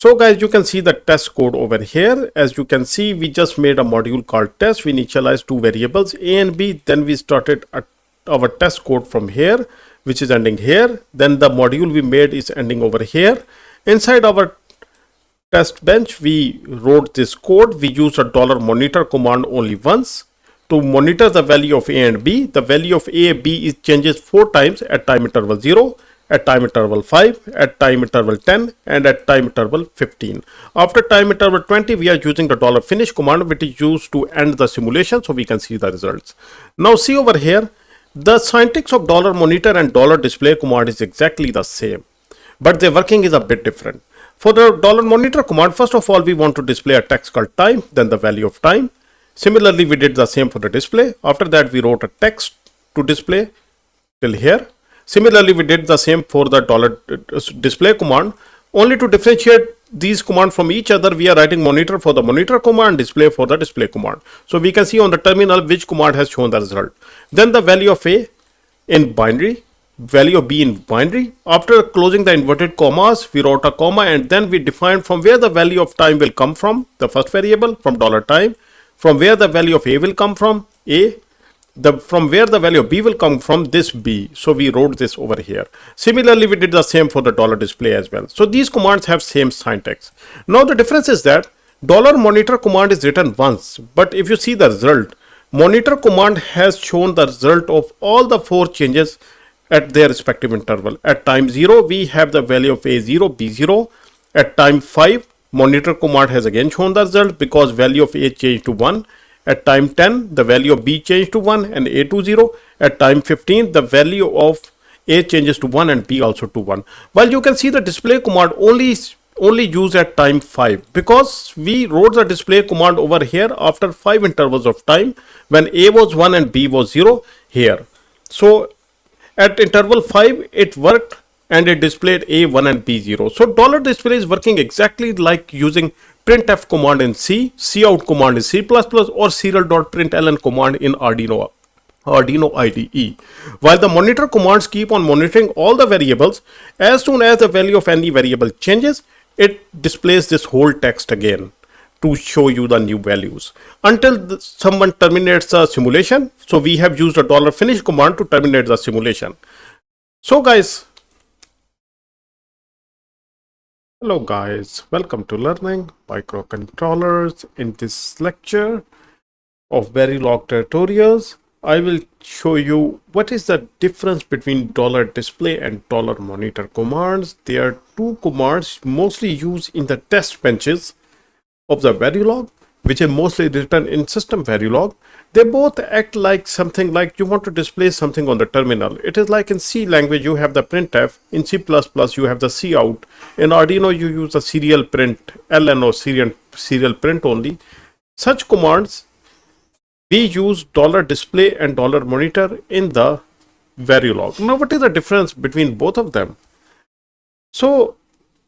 So guys, you can see the test code over here. As you can see, we just made a module called test. We initialized two variables A and B. Then we started our test code from here, which is ending here. Then the module we made is ending over here. Inside our test bench, we wrote this code. We used a $monitor command only once to monitor the value of A and B. The value of A and B changes 4 times at time interval 0, at time interval 5, at time interval 10, and at time interval 15. After time interval 20, we are using the $finish command, which is used to end the simulation, so we can see the results. Now see over here, the syntax of $monitor and $display command is exactly the same, but their working is a bit different. For the $monitor command, first of all, we want to display a text called time, then the value of time. Similarly, we did the same for the display. After that, we wrote a text to display till here. Similarly, we did the same for the $display command. Only to differentiate these commands from each other, we are writing monitor for the monitor command, display for the display command. So we can see on the terminal which command has shown the result. Then the value of A in binary, value of B in binary. After closing the inverted commas, we wrote a comma, and then we defined from where the value of time will come from, the first variable from $time, from where the value of A will come from, A, from where the value of B will come from, this B. So we wrote this over here. Similarly, we did the same for the $display as well. So these commands have same syntax. Now the difference is that $monitor command is written once, but if you see the result, monitor command has shown the result of all the 4 changes at their respective interval. At time 0, we have the value of A0, B0. At time 5, monitor command has again shown the result because value of A changed to 1. At time 10, the value of B changed to 1 and A to 0. At time 15, the value of A changes to 1 and B also to 1. While you can see the display command only used at time 5, because we wrote the display command over here after 5 intervals of time when A was 1 and B was 0 here. So at interval 5, it worked and it displayed A1 and B0. So $display is working exactly like using printf command in C, cout command in C++, or serial.println command in Arduino IDE. While the monitor commands keep on monitoring all the variables, as soon as the value of any variable changes, it displays this whole text again to show you the new values until someone terminates the simulation. So we have used a $finish command to terminate the simulation. So guys, hello guys, welcome to learning microcontrollers. In this lecture of Verilog tutorials, I will show you what is the difference between $display and $monitor commands. They are two commands mostly used in the test benches of the Verilog, which is mostly written in system Verilog. They both act like something like you want to display something on the terminal. It is like in C language you have the printf, in C++ you have the cout, in Arduino you use the serial print ln or serial print only. Such commands we use $display and $monitor in the Verilog. Now what is the difference between both of them? So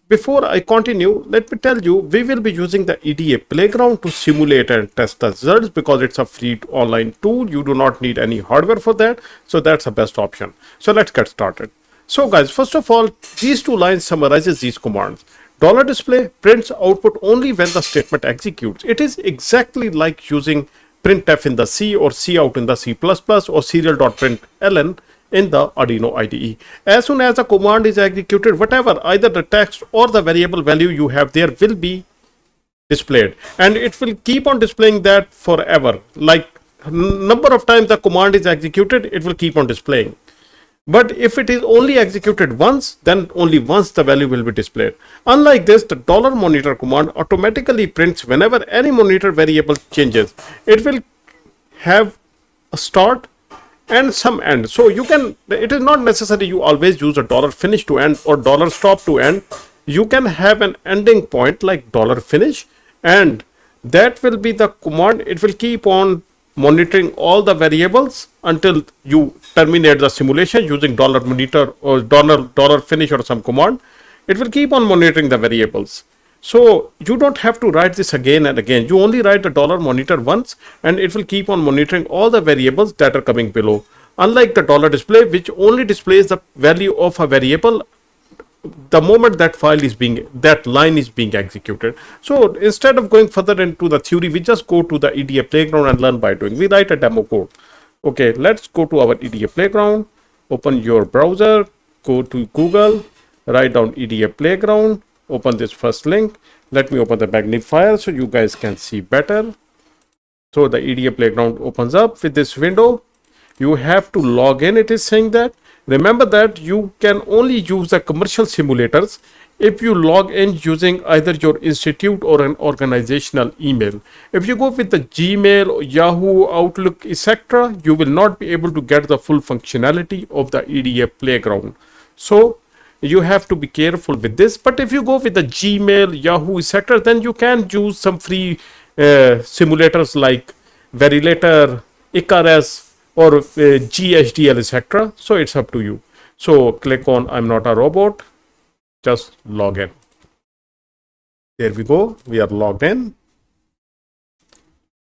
before I continue, let me tell you, we will be using the EDA Playground to simulate and test the results because it's a free online tool. You do not need any hardware for that. So that's the best option. So let's get started. So guys, first of all, these 2 lines summarizes these commands. $display prints output only when the statement executes. It is exactly like using printf in the C or cout in the C++ or serial.println in the Arduino IDE. As soon as the command is executed, whatever, either the text or the variable value you have there will be displayed, and it will keep on displaying that forever. Like number of times the command is executed, it will keep on displaying. But if it is only executed once, then only once the value will be displayed. Unlike this, the $monitor command automatically prints whenever any monitor variable changes. It will have a start and some end. So you can, it is not necessary you always use a $finish to end or $stop to end. You can have an ending point like $finish, and that will be the command. It will keep on monitoring all the variables until you terminate the simulation using $monitor or $finish or some command. It will keep on monitoring the variables. So you don't have to write this again and again. You only write the $monitor once, and it will keep on monitoring all the variables that are coming below. Unlike the $display, which only displays the value of a variable the moment that line is being executed. So instead of going further into the theory, we just go to the EDA Playground and learn by doing. We write a demo code. Okay, let's go to our EDA Playground, open your browser, go to Google, write down EDA Playground, open this first link. Let me open the magnifier so you guys can see better. So the EDA Playground opens up with this window. You have to log in, it is saying that. Remember that you can only use the commercial simulators if you log in using either your institute or an organizational email. If you go with the Gmail, Yahoo, Outlook, etc., you will not be able to get the full functionality of the EDA Playground. So you have to be careful with this. But if you go with the Gmail, Yahoo, etc., then you can use some free simulators like Verilog, Icarus, or GHDL, etc. So it's up to you. So click on I'm not a robot, just log in. There we go, we are logged in.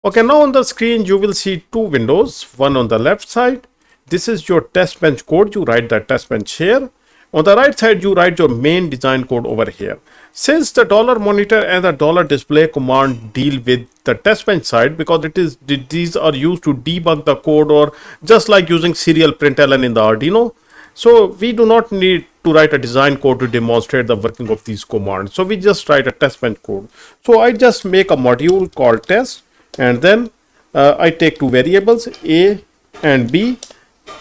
Okay, now on the screen you will see two windows, one on the left side. This is your test bench code, you write the test bench here. On the right side, you write your main design code over here. Since the $monitor and the $display command deal with the test bench side, because these are used to debug the code, or just like using serial println in the Arduino. So we do not need to write a design code to demonstrate the working of these commands. So we just write a test bench code. So I just make a module called test, and then I take two variables, A and B.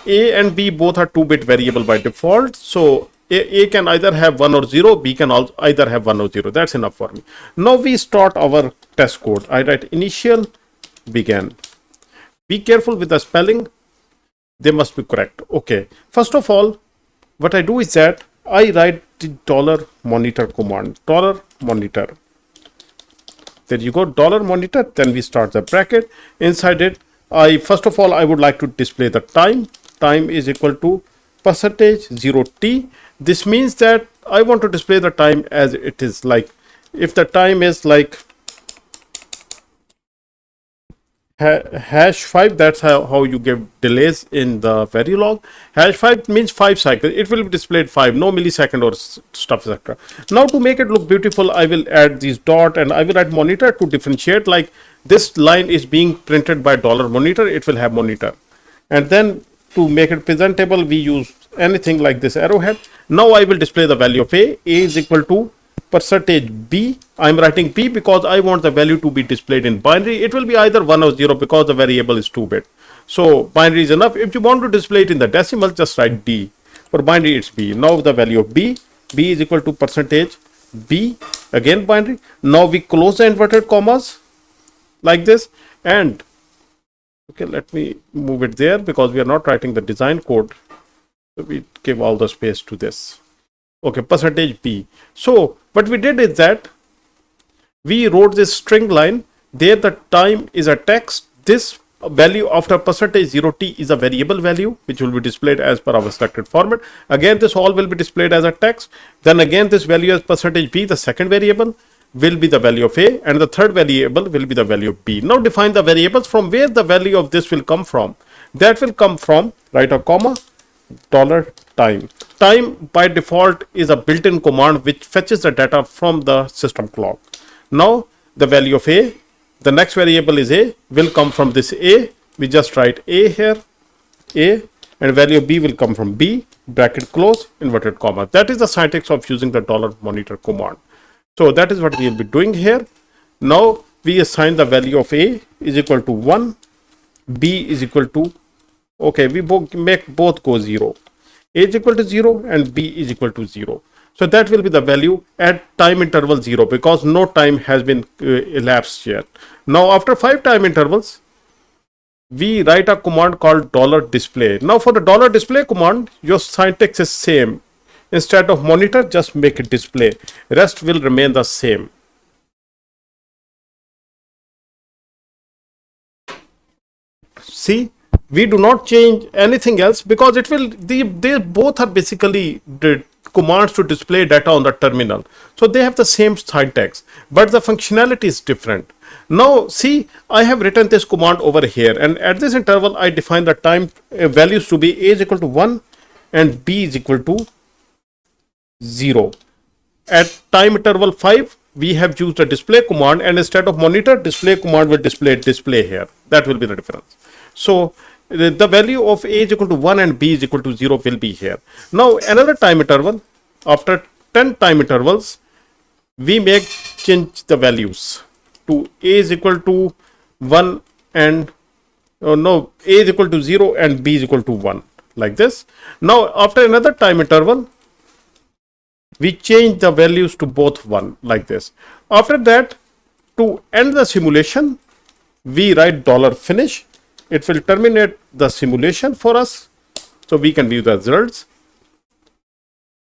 A and B both are 2-bit variable by default. So A can either have 1 or 0, B can also either have 1 or 0. That's enough for me. Now we start our test code. I write initial begin. Be careful with the spelling. They must be correct. Okay. First of all, what I do is that I write the $monitor command. $monitor. There you go, $monitor. Then we start the bracket. Inside it, first of all, I would like to display the time. Time is equal to %0t. This means that I want to display the time as it is. Like if the time is like #5, that's how you give delays in the Verilog. #5 means 5 cycles. It will be displayed 5, no millisecond or stuff, etc. Now to make it look beautiful, I will add these dot and I will add monitor to differentiate. Like this line is being printed by $monitor, it will have monitor. And then to make it presentable, we use anything like this arrowhead. Now I will display the value of A. A is equal to %B. I'm writing B because I want the value to be displayed in binary. It will be either 1 or 0 because the variable is 2-bit. So binary is enough. If you want to display it in the decimal, just write D. For binary, it's B. Now the value of B. B is equal to %B. Again binary. Now we close the inverted commas like this. And okay, let me move it there because we are not writing the design code. So we give all the space to this. Okay, %B. So what we did is that we wrote this string line. There the time is a text. This value after %0t is a variable value which will be displayed as per our selected format. Again, this all will be displayed as a text. Then again, this value as %B, the second variable, will be the value of A, and the third variable will be the value of B. Now define the variables from where the value of this will come from. That will come from, write a comma, $time. Time by default is a built-in command which fetches the data from the system clock. Now the value of A, the next variable is A, will come from this A. We just write A here, A, and value of B will come from B, bracket close, inverted comma. That is the syntax of using the $monitor command. So that is what we will be doing here. Now we assign the value of A is equal to 1, B is equal to, okay, we make both go 0. A is equal to 0 and B is equal to 0. So that will be the value at time interval 0 because no time has been elapsed yet. Now after 5 time intervals, we write a command called $display. Now for the $display command, your syntax is same. Instead of monitor, just make it display. Rest will remain the same. See, we do not change anything else because it will, they both are basically the commands to display data on the terminal. So they have the same syntax, but the functionality is different. Now see, I have written this command over here, and at this interval, I define the time values to be A is equal to 1 and B is equal to 0. At time interval 5, we have used a display command, and instead of monitor, display command will display here. That will be the difference. So the value of A is equal to 1 and B is equal to 0 will be here. Now another time interval, after 10 time intervals, we make change the values to A is equal to 1 and A is equal to 0 and B is equal to 1, like this. Now after another time interval, we change the values to both 1, like this. After that, to end the simulation, we write $finish. It will terminate the simulation for us, so we can view the results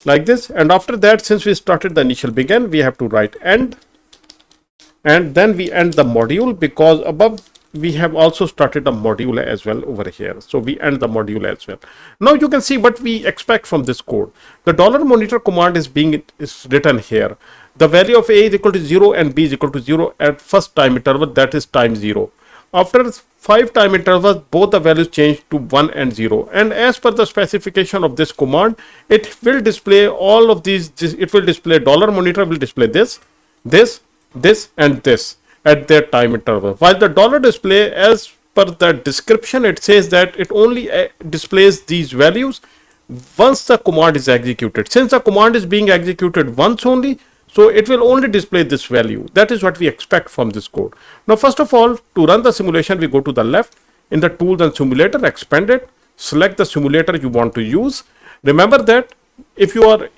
like this. And after that, since we started the initial begin, we have to write end, and then we end the module, because above we have also started a module as well over here. So we end the module as well. Now you can see what we expect from this code. The $monitor command is written here. The value of A is equal to 0 and B is equal to 0 at first time interval, that is time 0. After 5 time intervals, both the values change to 1 and 0. And as per the specification of this command, it will display all of these. It will display $monitor will display this, and this at their time interval. While the $display, as per the description, it says that it only displays these values once the command is executed. Since the command is being executed once only, so it will only display this value. That is what we expect from this code. Now, first of all, to run the simulation, we go to the left in the tools and simulator, expand it, select the simulator you want to use. Remember that if you are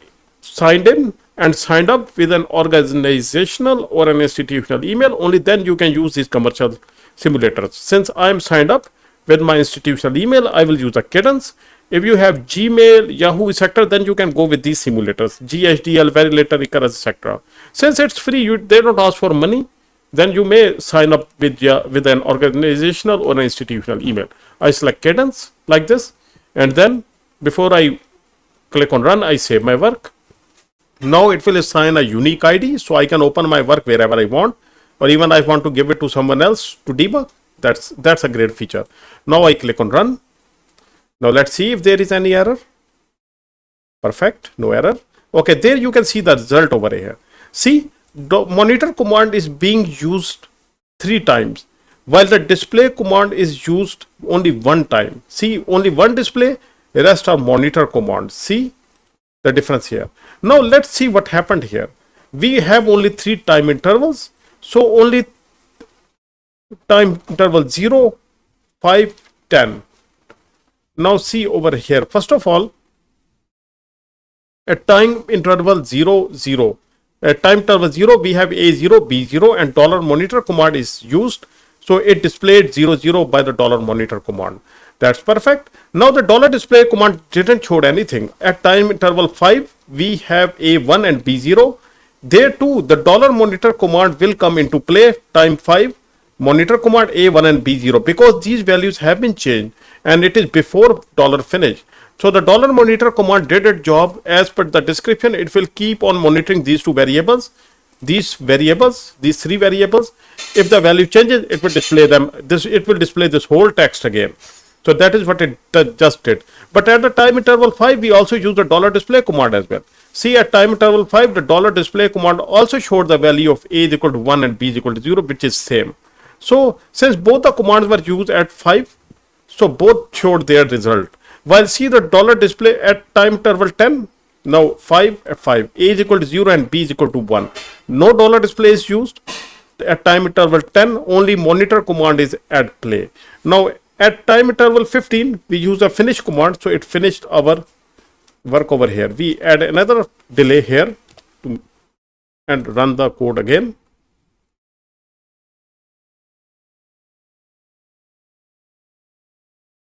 signed in and signed up with an organizational or an institutional email, only then you can use these commercial simulators. Since I am signed up with my institutional email, I will use a Cadence. If you have Gmail, Yahoo, etc., then you can go with these simulators, GHDL, Verilog, Icarus, etc. Since it's free, they don't ask for money, then you may sign up with an organizational or an institutional email. I select Cadence like this, and then before I click on run, I save my work. Now it will assign a unique ID, so I can open my work wherever I want, or even I want to give it to someone else to debug. That's a great feature. Now I click on run. Now let's see if there is any error. Perfect, no error. Okay, there you can see the result over here. See, the monitor command is being used 3 times, while the display command is used only 1 time. See, only 1 display, the rest are monitor commands. See the difference here. Now let's see what happened here. We have only 3 time intervals, so only time interval 0, 5, 10. Now see over here, first of all, at time interval 0, 0. At time interval 0, we have A0, B0, and $monitor command is used. So it displayed 0, 0 by the $monitor command. That's perfect. Now the $display command didn't show anything. At time interval 5, we have A1 and B0. There too, the $monitor command will come into play. Time 5, monitor command A1 and B0, because these values have been changed and it is before $finish. So the $monitor command did its job. As per the description, it will keep on monitoring these 2 variables, these 3 variables. If the value changes, it will display them. It will display this whole text again. So that is what it just did. But at the time interval 5, we also use the $display command as well. See, at time interval 5, the $display command also showed the value of A is equal to 1 and B is equal to 0, which is same. So since both the commands were used at 5, so both showed their result. While see the $display at time interval 10, now 5 at 5, A is equal to 0 and B is equal to 1. No $display is used. At time interval 10, only monitor command is at play. Now at time interval 15, we use a finish command, so it finished our work over here. We add another delay here and run the code again.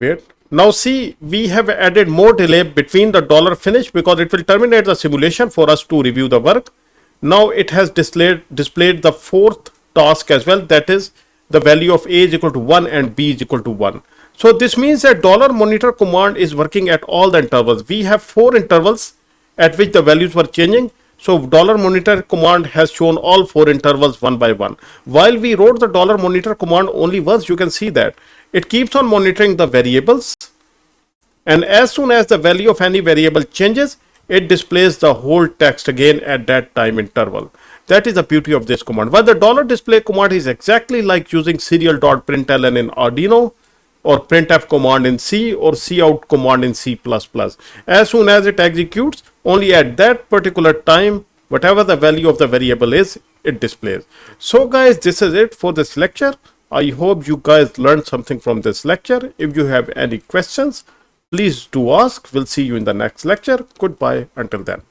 Wait. Now see, we have added more delay between the $finish, because it will terminate the simulation for us to review the work. Now it has displayed the 4th task as well, that is the value of A is equal to 1 and B is equal to 1. So this means that $monitor command is working at all the intervals. We have 4 intervals at which the values were changing. So $monitor command has shown all 4 intervals one by one. While we wrote the $monitor command only once, you can see that it keeps on monitoring the variables, and as soon as the value of any variable changes, it displays the whole text again at that time interval. That is the beauty of this command. But the $display command is exactly like using serial.println in Arduino, or printf command in C, or cout command in C++. As soon as it executes, only at that particular time, whatever the value of the variable is, it displays. So guys, this is it for this lecture. I hope you guys learned something from this lecture. If you have any questions, please do ask. We'll see you in the next lecture. Goodbye until then.